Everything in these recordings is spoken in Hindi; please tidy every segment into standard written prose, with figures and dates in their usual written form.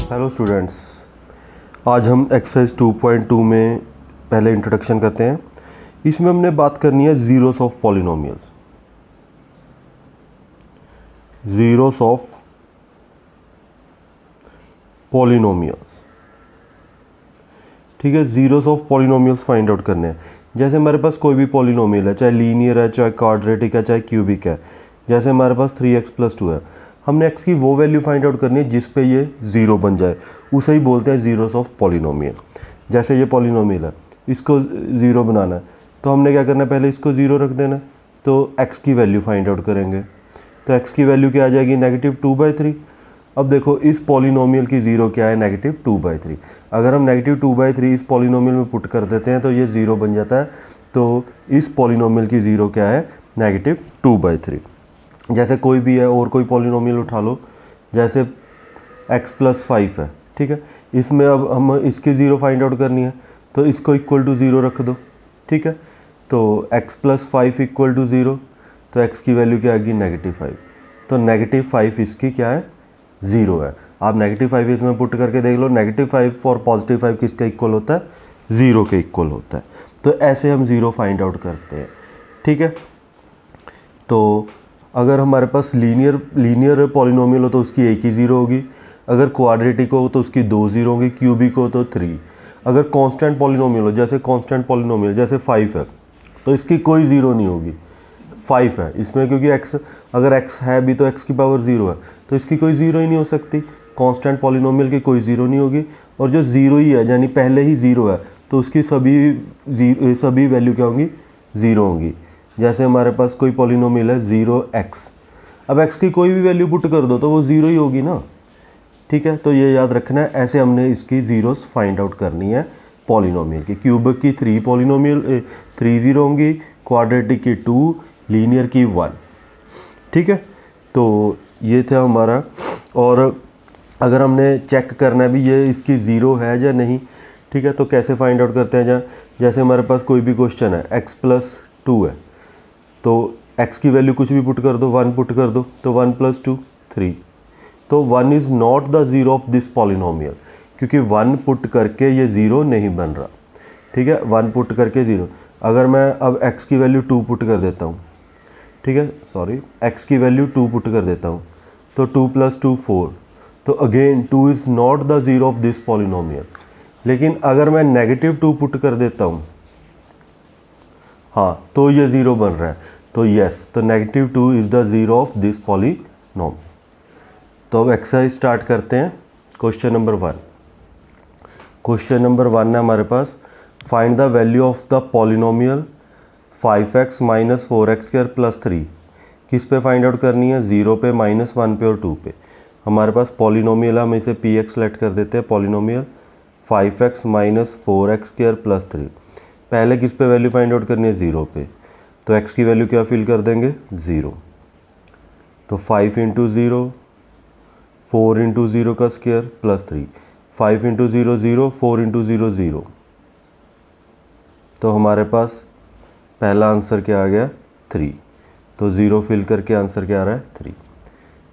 हेलो स्टूडेंट्स, आज हम एक्सरसाइज 2.2 में पहले इंट्रोडक्शन करते हैं। इसमें हमने बात करनी है zeros of polynomials. Zeros of polynomials, ठीक है। Zeros of polynomials find out करने हैं। जैसे हमारे पास कोई भी पॉलिनोमियल है, चाहे लीनियर है, चाहे क्वाड्रेटिक है, चाहे क्यूबिक है। जैसे हमारे पास 3x+2 है, हमने x की वो वैल्यू फाइंड आउट करनी है जिस पे ये ज़ीरो बन जाए, उसे ही बोलते हैं ज़ीरोस ऑफ पॉलिनोमियल। जैसे ये पॉलिनोमियल है, इसको ज़ीरो बनाना है तो हमने क्या करना है, पहले इसको ज़ीरो रख देना है, तो x की वैल्यू फाइंड आउट करेंगे। तो x की वैल्यू क्या आ जाएगी, -2/3। अब देखो इस पॉलिनोमियल की ज़ीरो क्या है, -2/3। अगर हम -2/3 इस पॉलिनोमियल में पुट कर देते हैं तो ये ज़ीरो बन जाता है। तो इस पॉलिनोमियल की ज़ीरो क्या है, -2/3। जैसे कोई भी है और कोई पॉलिनोमियल उठा लो, जैसे x+5 है, ठीक है। इसमें अब हम इसकी ज़ीरो फाइंड आउट करनी है तो इसको इक्वल टू ज़ीरो रख दो, ठीक है। तो x+5 = 0, तो x की वैल्यू क्या आएगी, -5। तो -5 इसकी क्या है, ज़ीरो है। आप -5 इसमें पुट करके देख लो, -5 और +5 किसके इक्वल होता है, ज़ीरो के इक्वल होता है। तो ऐसे हम ज़ीरो फाइंड आउट करते हैं, ठीक है। तो अगर हमारे पास लीनियर पॉलिनोमियल हो तो उसकी एक ही ज़ीरो होगी, अगर क्वाड्रेटिक हो तो उसकी दो ज़ीरो होगी, क्यूबिक हो तो 3। अगर कांस्टेंट पॉलिनोमियल हो, जैसे कांस्टेंट पॉलिनोमियल जैसे 5 है, तो इसकी कोई ज़ीरो नहीं होगी। 5 है इसमें, क्योंकि अगर x है भी तो x की पावर 0 है, तो इसकी कोई ज़ीरो ही नहीं हो सकती। कांस्टेंट पॉलिनोमियल की कोई ज़ीरो नहीं होगी, और जो ज़ीरो ही है यानी पहले ही ज़ीरो है तो उसकी सभी वैल्यू क्या होंगी, ज़ीरो होंगी। जैसे हमारे पास कोई पॉलिनोमियल है 0x, अब x की कोई भी वैल्यू पुट कर दो तो वो ज़ीरो ही होगी ना, ठीक है। तो ये याद रखना है, ऐसे हमने इसकी ज़ीरोस फाइंड आउट करनी है पॉलिनोमियल की। क्यूबिक की 3 ज़ीरो होंगी, क्वाड्रेटिक की 2, लीनियर की 1, ठीक है। तो ये था हमारा। और अगर हमने चेक करना है भी ये इसकी ज़ीरो है या नहीं, ठीक है, तो कैसे फाइंड आउट करते हैं। जैसे हमारे पास कोई भी क्वेश्चन है, x+2 है, तो x की वैल्यू कुछ भी पुट कर दो, 1 पुट कर दो, तो 1 + 2 3। तो 1 is not the zero of this polynomial, क्योंकि 1 पुट करके ये ज़ीरो नहीं बन रहा, ठीक है। 1 पुट करके ज़ीरो। अगर मैं अब x की वैल्यू 2 पुट कर देता हूँ, ठीक है, सॉरी, x की वैल्यू 2 पुट कर देता हूँ, तो 2 + 2 4। तो again 2 is not the zero of this polynomial. लेकिन अगर मैं -2 पुट कर देता हूँ, हाँ, तो ये ज़ीरो बन रहा है। तो यस, तो -2 is the zero of this polynomial. तो अब एक्सरसाइज स्टार्ट करते हैं। क्वेश्चन नंबर 1 है हमारे पास, find the value of the polynomial 5x - 4x² + 3। किस पे फाइंड आउट करनी है, 0 पे, -1 पे और 2 पे। हमारे पास पॉलिनोमियल, हम इसे px सेलेक्ट कर देते हैं। Polynomial 5x - 4x² + 3। पहले किस पे वैल्यू फाइंड आउट करनी है, 0 पे, तो x की वैल्यू क्या फिल कर देंगे, 0। तो 5 × 0, 4 × 0 का स्क्वायर + 3। 5 × 0 0, 4 × 0 0। तो हमारे पास पहला आंसर क्या आ गया, 3। तो 0 फिल करके आंसर क्या आ रहा है, 3।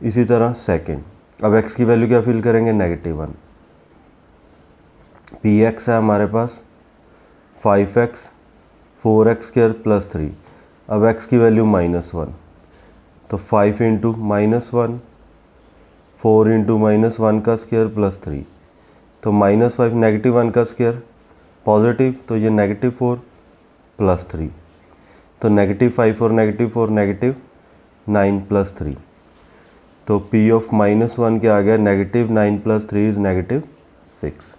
इसी तरह सेकंड, अब x की वैल्यू क्या फिल करेंगे, -1। px है हमारे पास 5x 4x² + 3। अब x की वैल्यू -1, तो 5 × -1, 4 × -1 का स्क्वायर + 3। तो -5, -1 का स्क्वायर पॉजिटिव, तो ये -4 + 3। तो -5 और -4 -9 + 3। तो p ऑफ -1 क्या आ गया, -9 + 3 इज़ -6।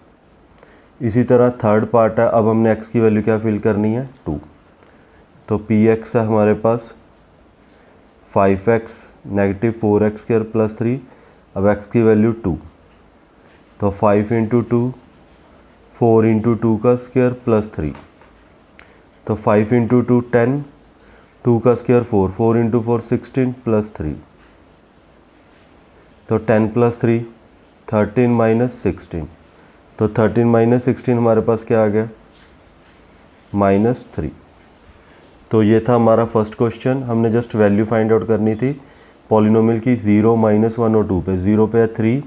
इसी तरह थर्ड पार्ट है, अब हमने x की वैल्यू क्या फिल करनी है, 2। तो px है हमारे पास 5x - 4x² + 3। अब x की वैल्यू 2, तो 5 × 2, 4 × 2 का स्क्वायर + 3। तो 5 × 2 10, 2 का स्क्वायर 4, 4 × 4 16 + 3। तो 10 + 3 13 - 16। तो 13 - 16 हमारे पास क्या आ गया, -3। तो ये था हमारा फर्स्ट क्वेश्चन। हमने जस्ट वैल्यू फाइंड आउट करनी थी पॉलिनोमियल की 0, -1 और 2 पे। 0 पे है 3,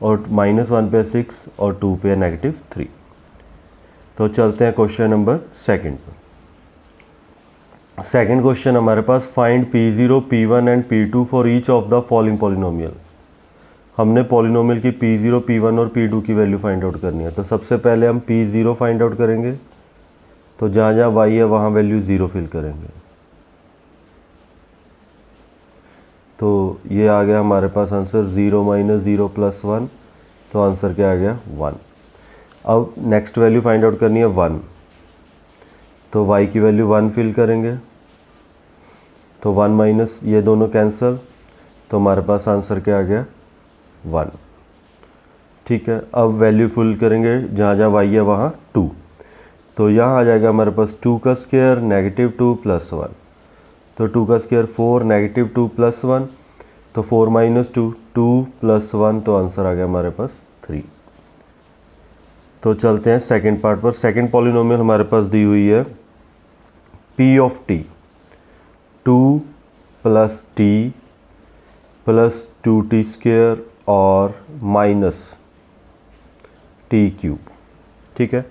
और -1 पे 6 और 2 पे -3। तो चलते हैं क्वेश्चन नंबर सेकंड पर। सेकंड क्वेश्चन हमारे पास find P0, P1 and P2 for each of the following polynomial. हमने पॉलिनोमियल की P0, P1 और P2 की वैल्यू फाइंड आउट करनी है। तो सबसे पहले हम P0 फाइंड आउट करेंगे, तो जहाँ जहाँ y है वहाँ वैल्यू 0 फिल करेंगे। तो ये आ गया हमारे पास आंसर 0 - 0 + 1, तो आंसर क्या आ गया 1। अब नेक्स्ट वैल्यू फाइंड आउट करनी है 1, तो y की वैल्यू 1 फिल करेंगे, तो 1 माइनस ये दोनों कैंसिल, तो हमारे पास आंसर क्या आ गया 1। ठीक है, अब वैल्यू फुल करेंगे, जहाँ जहाँ y है वहाँ 2, तो यहाँ आ जाएगा हमारे पास 2 का स्क्वायर -2 + 1, तो 2 का स्क्वायर 4 -2 + 1, तो 4 - 2 2 + 1, तो आंसर आ गया हमारे पास 3। तो चलते हैं सेकंड पार्ट पर। सेकंड पॉलिनोमियल हमारे पास दी हुई है P of t 2 + t + 2t² और -t³। ठीक है,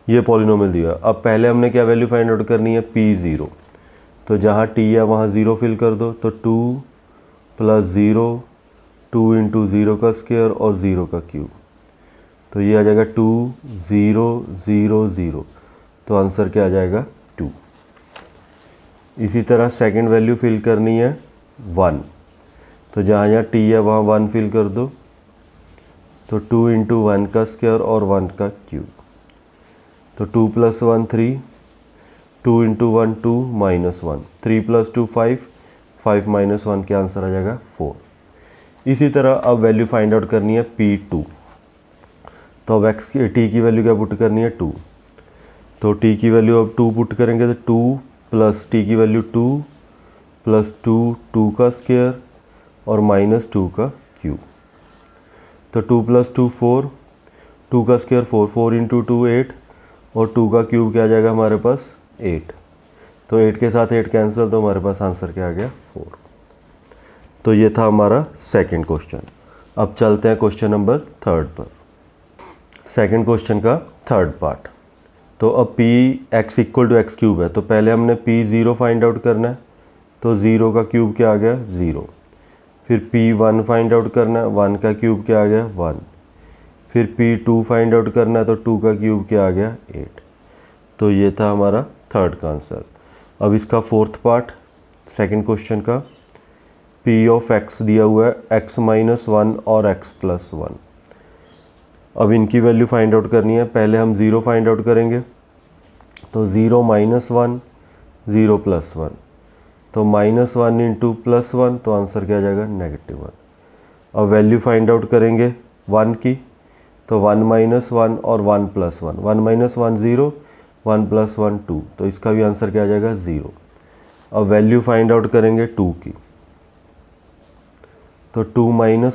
ये पॉलिनोमियल दिया। अब पहले हमने क्या वैल्यू फाइंड आउट करनी है P0, तो जहाँ t है वहाँ 0 फिल कर दो, तो 2 + 0 2 × 0 का स्क्वायर और 0 का क्यूब, तो ये आ जाएगा 2 0 0 0, तो आंसर क्या आ जाएगा 2। इसी तरह सेकंड वैल्यू फिल करनी है 1, तो जहाँ जहाँ t है वहाँ 1 फिल कर दो, तो 2 × 1 का स्क्वायर और 1 का क्यूब, तो 2 + 1 3, 2 × 1 2 -1, 3 + 2 5, 5 - 1 के आंसर आ जाएगा 4। इसी तरह अब वैल्यू फाइंड आउट करनी है P2, तो अब t की वैल्यू क्या पुट करनी है 2, तो t की वैल्यू अब 2 पुट करेंगे, तो 2 + t की वैल्यू 2 + 2 2 का स्क्वायर और -2 का क्यूब, तो 2 + 2 4, 2 का स्क्वायर 4 4 × 2 8 और 2 का क्यूब क्या आ जाएगा हमारे पास 8, तो 8 के साथ 8 कैंसिल, तो हमारे पास आंसर क्या आ गया 4। तो ये था हमारा सेकंड क्वेश्चन। अब चलते हैं क्वेश्चन नंबर थर्ड पर। सेकंड क्वेश्चन का थर्ड पार्ट। तो अब Px = x³ है, तो पहले हमने P0 फाइंड आउट करना है, तो 0 का क्यूब क्या आ गया 0। फिर P1 फाइंड आउट करना है, 1 का क्यूब क्या आ गया 1। फिर P2 फाइंड आउट करना है, तो 2 का क्यूब क्या आ गया 8। तो ये था हमारा थर्ड का आंसर। अब इसका फोर्थ पार्ट सेकंड क्वेश्चन का, P ऑफ x दिया हुआ है x - 1 और x + 1। अब इनकी वैल्यू फाइंड आउट करनी है। पहले हम 0 फाइंड आउट करेंगे, तो 0 - 1 0 + 1, तो -1 × +1, तो आंसर क्या आ जाएगा -1। अब वैल्यू फाइंड आउट करेंगे 1 की, तो 1 - 1 और 1 + 1, 1 - 1 0, 1 + 1 2, तो इसका भी आंसर क्या आ जाएगा 0। अब वैल्यू फाइंड आउट करेंगे 2 की, तो 2 - 1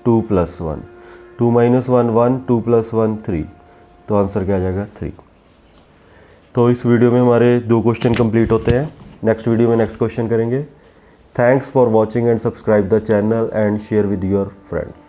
2 + 1, 2 - 1 1, 2 + 1 3, तो आंसर क्या आ जाएगा 3। तो इस वीडियो में हमारे 2 क्वेश्चन कंप्लीट होते हैं। नेक्स्ट वीडियो में नेक्स्ट क्वेश्चन करेंगे। Thanks for watching and subscribe the channel and share with your friends.